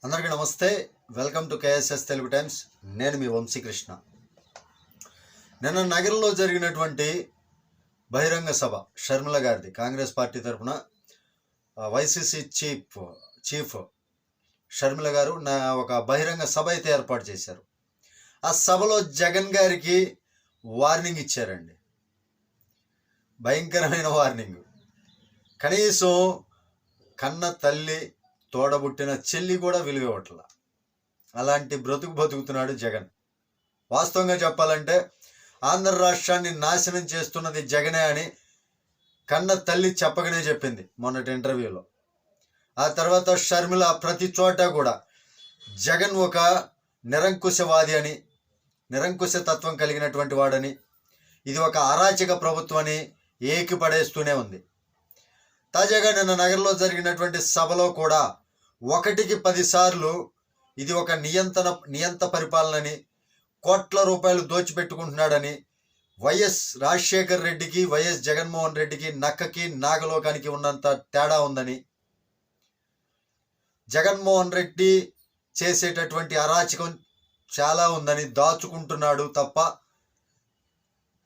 అందరికీ నమస్తే. Welcome to KSS Telugu times. నేను మీ వంశీకృష్ణ. నిన్న నగరంలో జరిగినటువంటి బహిరంగ సభ షర్మిల గారిది, కాంగ్రెస్ పార్టీ తరఫున వైసీసీ చీఫ్ షర్మిల గారు ఒక బహిరంగ సభ అయితే ఏర్పాటు చేశారు. ఆ సభలో జగన్ గారికి వార్నింగ్ ఇచ్చారండి, భయంకరమైన వార్నింగ్. కనీసం కన్న తల్లి, తోడబుట్టిన చెల్లి కూడా విలువ ఇవ్వట్లా. అలాంటి బతుకుతున్నాడు జగన్. వాస్తవంగా చెప్పాలంటే ఆంధ్ర రాష్ట్రాన్ని నాశనం చేస్తున్నది జగనే అని కన్న తల్లి చెప్పకనే చెప్పింది మొన్నటి ఇంటర్వ్యూలో. ఆ తర్వాత షర్మిల ప్రతి చోట కూడా జగన్ ఒక నిరంకుశవాది అని, నిరంకుశ తత్వం కలిగినటువంటి వాడని, ఇది ఒక అరాచక ప్రభుత్వం అని ఏకిపడేస్తూనే ఉంది. తాజాగా నిన్న నగరంలో జరిగినటువంటి సభలో కూడా 1కి 10 సార్లు ఇది ఒక నియంత పరిపాలనని, కోట్ల రూపాయలు దోచిపెట్టుకుంటున్నాడని, వైఎస్ రాజశేఖర్ రెడ్డికి వైఎస్ జగన్మోహన్ రెడ్డికి నక్కకి నాగలోకానికి ఉన్నంత తేడా ఉందని, జగన్మోహన్ రెడ్డి చేసేటటువంటి అరాచకం చాలా ఉందని, దాచుకుంటున్నాడు తప్ప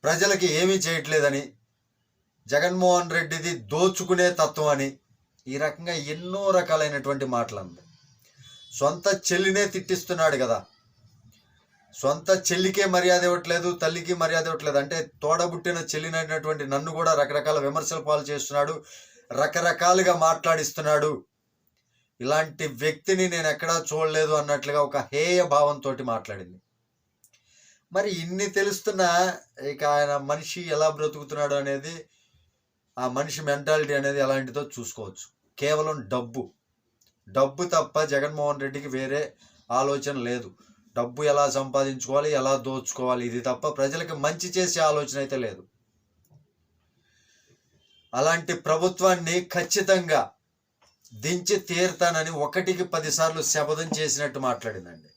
ప్రజలకి ఏమీ చేయట్లేదని, జగన్మోహన్ రెడ్డిది దోచుకునే తత్వం అని, ఈ రకంగా ఎన్నో రకాలైనటువంటి మాటలు అంది. సొంత చెల్లినే తిట్టిస్తున్నాడు కదా, సొంత చెల్లికే మర్యాద ఇవ్వట్లేదు, తల్లికి మర్యాద ఇవ్వట్లేదు అంటే తోడబుట్టిన చెల్లినటువంటి నన్ను కూడా రకరకాల విమర్శల పాలు చేస్తున్నాడు, రకరకాలుగా మాట్లాడిస్తున్నాడు. ఇలాంటి వ్యక్తిని నేను ఎక్కడా చూడలేదు అన్నట్లుగా ఒక హేయ భావంతో మాట్లాడింది. మరి ఇన్ని తెలుస్తున్నా ఇక ఆయన మనిషి ఎలా బ్రతుకుతున్నాడు అనేది, ఆ మనిషి మెంటాలిటీ అనేది ఎలాంటిదో చూసుకోవచ్చు. కేవలం డబ్బు తప్ప జగన్మోహన్ రెడ్డికి వేరే ఆలోచన లేదు. డబ్బు ఎలా సంపాదించుకోవాలి, ఎలా దోచుకోవాలి, ఇది తప్ప ప్రజలకు మంచి చేసే ఆలోచన అయితే లేదు. అలాంటి ప్రభుత్వాన్ని ఖచ్చితంగా దించి తీరుతానని 1కి 10 సార్లు శపథం చేసినట్టు మాట్లాడిందండి.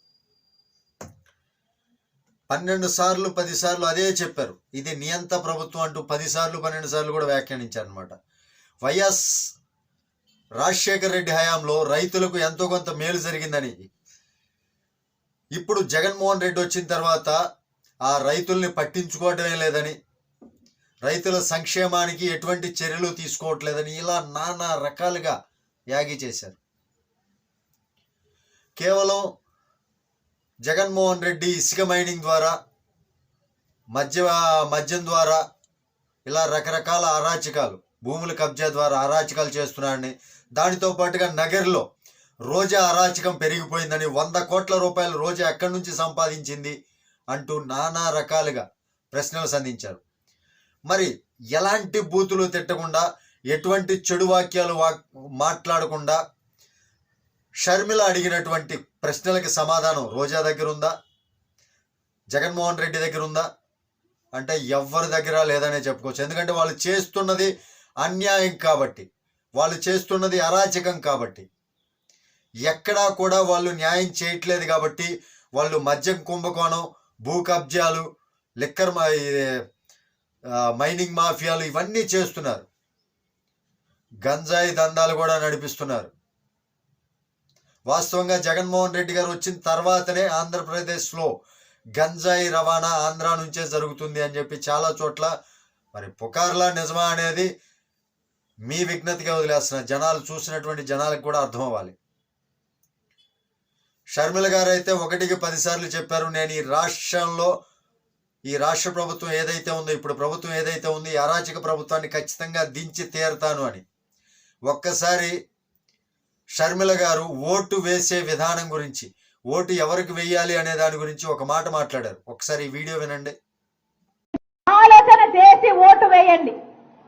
12 సార్లు 10 సార్లు అదే చెప్పారు. ఇది నియంత ప్రభుత్వం అంటూ 10 సార్లు 12 సార్లు కూడా వ్యాఖ్యానించారు అనమాట. వైఎస్ రాజశేఖర్ రెడ్డి హయాంలో రైతులకు ఎంతో కొంత మేలు జరిగిందని, ఇప్పుడు జగన్మోహన్ రెడ్డి వచ్చిన తర్వాత ఆ రైతుల్ని పట్టించుకోవడమే లేదని, రైతుల సంక్షేమానికి ఎటువంటి చర్యలు తీసుకోవట్లేదని, ఇలా నానా రకాలుగా యాగి చేశారు. కేవలం జగన్మోహన్ రెడ్డి ఇసుక మైనింగ్ ద్వారా, మద్యం ద్వారా, ఇలా రకరకాల అరాచకాలు, భూముల కబ్జా ద్వారా అరాచకాలు చేస్తున్నాడని, దానితో పాటుగా నగర్లో రోజా అరాచకం పెరిగిపోయిందని, 100 కోట్ల రూపాయలు రోజా ఎక్కడి నుంచి సంపాదించింది అంటూ నానా రకాలుగా ప్రశ్నలు సంధించారు. మరి ఎలాంటి బూతులు తిట్టకుండా, ఎటువంటి చెడు వాక్యాలు మాట్లాడకుండా షర్మిల అడిగినటువంటి ప్రశ్నలకి సమాధానం రోజా దగ్గర ఉందా, జగన్మోహన్ రెడ్డి దగ్గర ఉందా అంటే ఎవరి దగ్గర లేదనే చెప్పుకోవచ్చు. ఎందుకంటే వాళ్ళు చేస్తున్నది అన్యాయం కాబట్టి, వాళ్ళు చేస్తున్నది అరాచకం కాబట్టి, ఎక్కడా కూడా వాళ్ళు న్యాయం చేయట్లేదు కాబట్టి, వాళ్ళు మద్యం కుంభకోణం, భూ కబ్జాలు, లిక్కర్ మైనింగ్ మాఫియాలు ఇవన్నీ చేస్తున్నారు. గంజాయి దందాలు కూడా నడిపిస్తున్నారు. వాస్తవంగా జగన్మోహన్ రెడ్డి గారు వచ్చిన తర్వాతనే ఆంధ్రప్రదేశ్లో గంజాయి రవాణా ఆంధ్ర నుంచే జరుగుతుంది అని చెప్పి చాలా చోట్ల మరి పుకార్లా నిజమా అనేది మీ విజ్ఞతగా వదిలేస్తున్నారు. జనాలు చూసినటువంటి జనాలకు కూడా అర్థం అవ్వాలి. షర్మిల గారు అయితే 1కి 10 సార్లు చెప్పారు, నేను ఈ రాష్ట్ర ప్రభుత్వం ఏదైతే ఉందో, ఇప్పుడు ప్రభుత్వం ఏదైతే ఉందో, ఈ అరాచక ప్రభుత్వాన్ని ఖచ్చితంగా దించి తీరుతాను అని. ఒక్కసారి షర్మిల గారు ఓటు వేసే విధానం గురించి, ఓటు ఎవరికి వేయాలి అనే దాని గురించి ఒక మాట మాట్లాడారు. ఒకసారి ఈ వీడియో వినండి. ఆలోచన చేసి ఓటు వేయండి.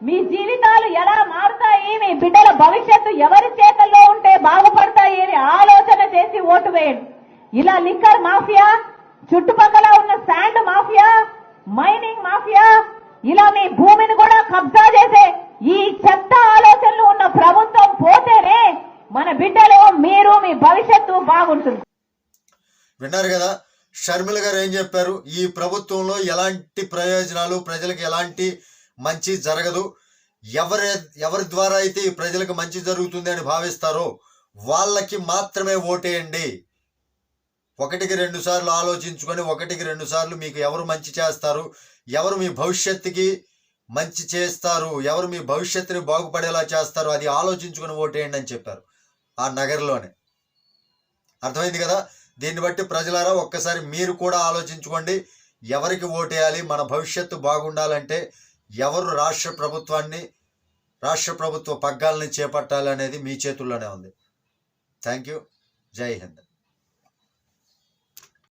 మీ జీవితాలు ఎలా మారుతాయి, మీ బిడ్డల భవిష్యత్తు ఎవరి చేతుల్లో ఉంటే బాగుపడతాయి అని ఆలోచన చేసి ఓటు వేయండి. ఇలా లిక్కర్ మాఫియా, చుట్టుపక్కల ఉన్న శాండ్ మాఫియా, మైనింగ్ మాఫియా, ఇలా మీ భూమిని కూడా కబ్జా చేసే ఈ చెత్త ఆలోచనలు ఉన్న ప్రభుత్వం పోతేనే మన బిడ్డలు, మీరు, మీ భవిష్యత్తు బాగుంటుంది. విన్నారు కదా షర్మిల గారు ఏం చెప్పారు? ఈ ప్రభుత్వంలో ఎలాంటి ప్రయోజనాలు, ప్రజలకు ఎలాంటి మంచి జరగదు. ఎవరి ద్వారా అయితే ఈ ప్రజలకు మంచి జరుగుతుంది అని భావిస్తారో వాళ్ళకి మాత్రమే ఓటేయండి. 1-2 సార్లు ఆలోచించుకొని 1-2 సార్లు మీకు ఎవరు మంచి చేస్తారు, ఎవరు మీ భవిష్యత్తుకి మంచి చేస్తారు, ఎవరు మీ భవిష్యత్తుని బాగుపడేలా చేస్తారు, అది ఆలోచించుకొని ఓటేయండి అని చెప్పారు ఆ నగర్లోనే. అర్థమైంది కదా? దీన్ని బట్టి ప్రజలారా ఒక్కసారి మీరు కూడా ఆలోచించుకోండి. ఎవరికి ఓటేయాలి, మన భవిష్యత్తు బాగుండాలంటే ఎవరు రాష్ట్ర ప్రభుత్వ పగ్గాలని చేపట్టాలి అనేది మీ చేతుల్లోనే ఉంది. Thank you. జై హింద్.